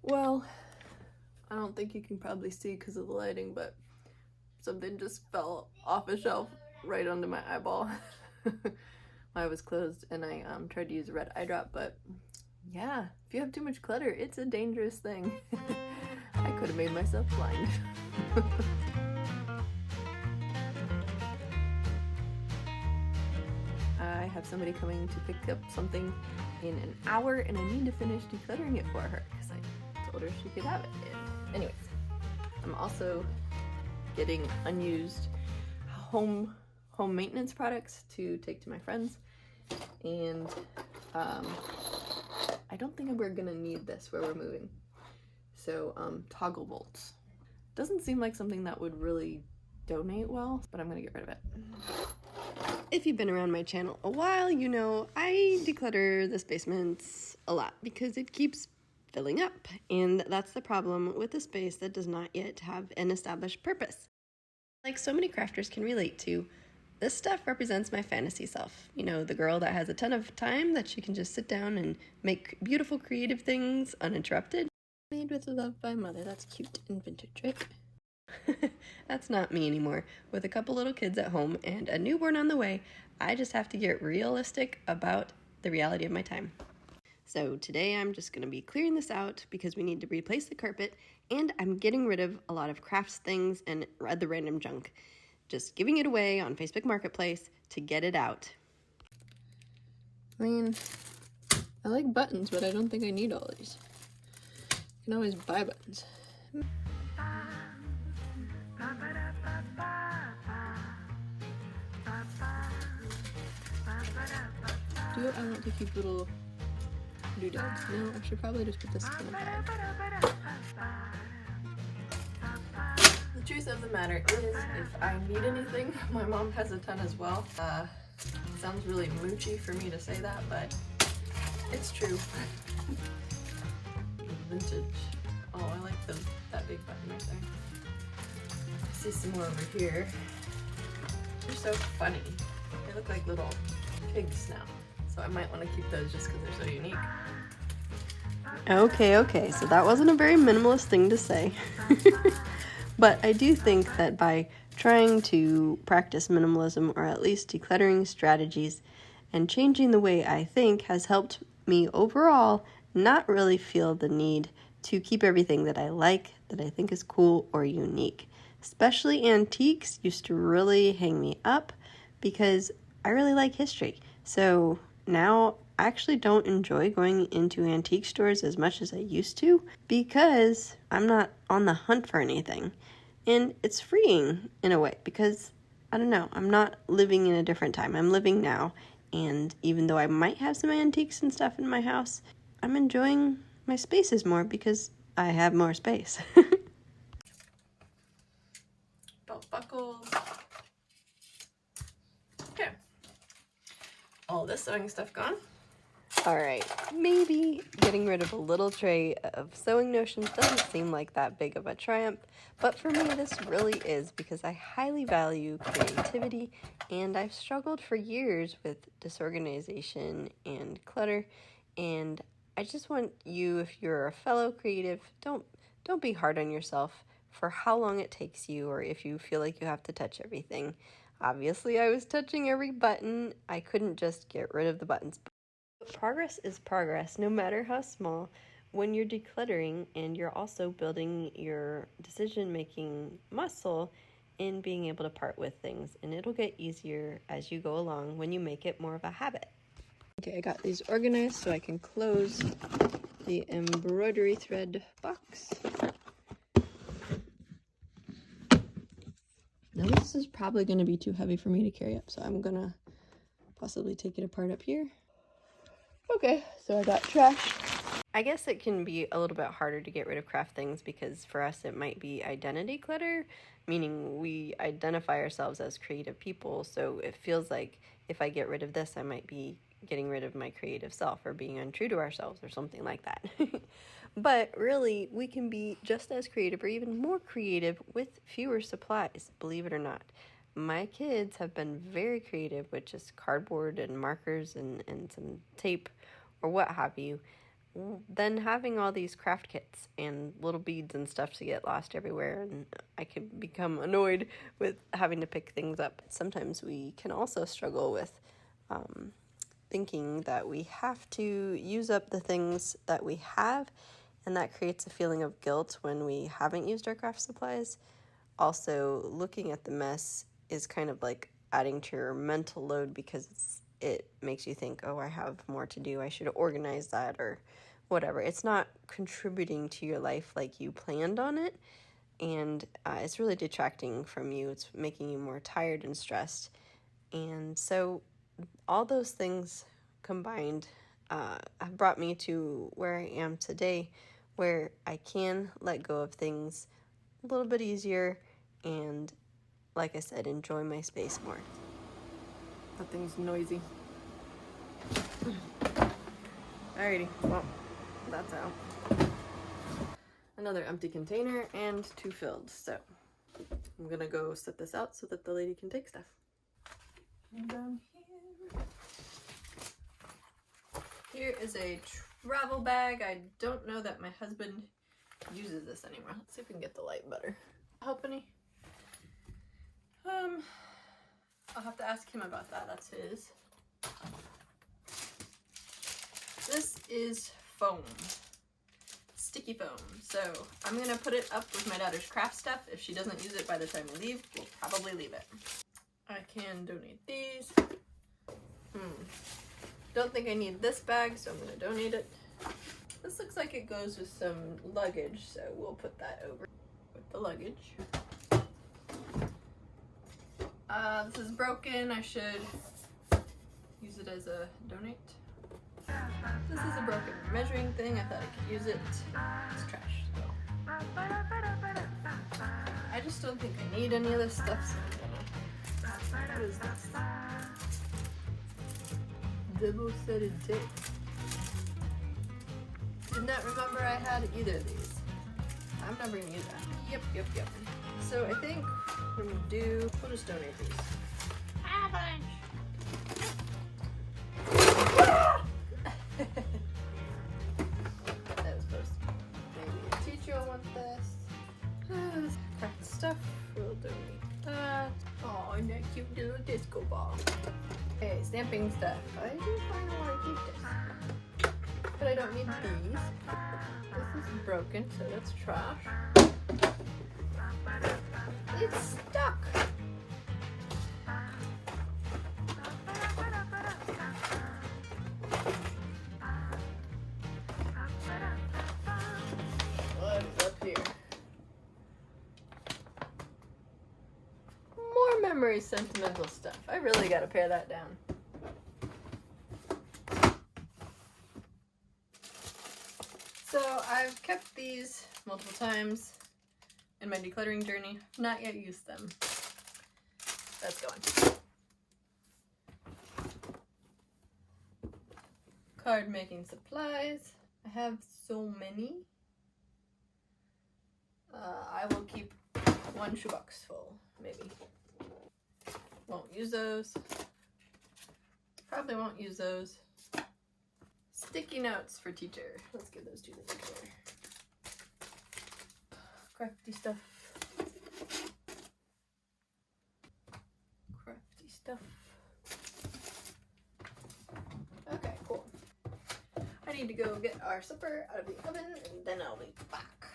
Well, I don't think you can probably see because of the lighting, but something just fell off a shelf right onto my eyeball. My eye was closed and I tried to use a red eye drop, but yeah, if you have too much clutter, it's a dangerous thing. I could have made myself blind. I have somebody coming to pick up something in an hour and I need to finish decluttering it for her because I told her she could have it. And anyways, I'm also getting unused home maintenance products to take to my friends, and I don't think we're gonna need this where we're moving. So toggle bolts. Doesn't seem like something that would really donate well, but I'm gonna get rid of it. If you've been around my channel a while, you know I declutter this basement a lot because it keeps filling up, and that's the problem with a space that does not yet have an established purpose. Like so many crafters can relate to, this stuff represents my fantasy self. You know, the girl that has a ton of time that she can just sit down and make beautiful creative things uninterrupted. Made with love by mother. That's cute and vintage, right? That's not me anymore. With a couple little kids at home and a newborn on the way, I just have to get realistic about the reality of my time. So today I'm just going to be clearing this out because we need to replace the carpet, and I'm getting rid of a lot of crafts things and the random junk. Just giving it away on Facebook Marketplace to get it out. I mean, I like buttons, but I don't think I need all these. You can always buy buttons. Do I want to keep little doodads? No, I should probably just put this in a bag. The truth of the matter is, if I need anything, my mom has a ton as well. It sounds really moochy for me to say that, but it's true. Vintage. Oh, I like that big button right there. I see some more over here. They're so funny. They look like little pigs now. So I might want to keep those just because they're so unique. Okay, so that wasn't a very minimalist thing to say. But I do think that by trying to practice minimalism, or at least decluttering strategies, and changing the way I think has helped me overall not really feel the need to keep everything that I like, that I think is cool or unique. Especially antiques used to really hang me up because I really like history. So now I actually don't enjoy going into antique stores as much as I used to because I'm not on the hunt for anything. And it's freeing in a way because, I don't know, I'm not living in a different time. I'm living now. And even though I might have some antiques and stuff in my house, I'm enjoying my spaces more because I have more space. Belt buckles. Okay. All this sewing stuff gone. Alright, maybe getting rid of a little tray of sewing notions doesn't seem like that big of a triumph, but for me this really is because I highly value creativity, and I've struggled for years with disorganization and clutter, and I just want you, if you're a fellow creative, don't be hard on yourself for how long it takes you, or if you feel like you have to touch everything. Obviously I was touching every button. I couldn't just get rid of the buttons. Progress is progress, no matter how small, when you're decluttering, and you're also building your decision-making muscle in being able to part with things, and it'll get easier as you go along when you make it more of a habit. Okay, I got these organized so I can close the embroidery thread box. Now this is probably going to be too heavy for me to carry up, so I'm going to possibly take it apart up here. Okay, so I got trash. I guess it can be a little bit harder to get rid of craft things because for us it might be identity clutter, meaning we identify ourselves as creative people, so it feels like if I get rid of this I might be getting rid of my creative self or being untrue to ourselves or something like that. But really, we can be just as creative or even more creative with fewer supplies, believe it or not. My kids have been very creative with just cardboard and markers and some tape or what have you. then having all these craft kits and little beads and stuff to get lost everywhere, and I can become annoyed with having to pick things up. Sometimes we can also struggle with thinking that we have to use up the things that we have, and that creates a feeling of guilt when we haven't used our craft supplies. Also, looking at the mess is kind of like adding to your mental load because it makes you think, oh, I have more to do, I should organize that, or whatever. It's not contributing to your life like you planned on it, and it's really detracting from you. It's making you more tired and stressed. And so all those things combined have brought me to where I am today, where I can let go of things a little bit easier and, like I said, enjoy my space more. That thing's noisy. Alrighty, well, that's out. Another empty container and 2 filled, so I'm gonna go set this out so that the lady can take stuff. And down here is a travel bag. I don't know that my husband uses this anymore. Let's see if we can get the light better. Help any? I'll have to ask him about that. That's his. This is foam. Sticky foam. So I'm gonna put it up with my daughter's craft stuff. If she doesn't use it by the time we leave, we'll probably leave it. I can donate these. Don't think I need this bag, so I'm gonna donate it. This looks like it goes with some luggage, so we'll put that over with the luggage. This is broken. I should use it as a donate. This is a broken measuring thing. I thought I could use it. It's trash, though. I just don't think I need any of this stuff, so I'm gonna... What is this? Double-sided tape. Did not remember I had either of these. I'm never gonna use that. Yep. So I think what I'm gonna do, we'll just donate these. That was supposed to be. Maybe a teacher will want this. Craft stuff, we'll donate that. Oh, and that cute little disco ball. Okay, stamping stuff. I do kind of want to keep this. But I don't need these. This is broken, so that's trash. It's stuck. What is up here? More memory sentimental stuff. I really gotta pare that down. So I've kept these multiple times in my decluttering journey. Not yet used them. That's going. Card making supplies. I have so many. I will keep 1 shoebox full, maybe. Won't use those. Probably won't use those. Sticky notes for teacher. Let's give those to the teacher. Crafty stuff. Crafty stuff. Okay, cool. I need to go get our supper out of the oven and then I'll be back.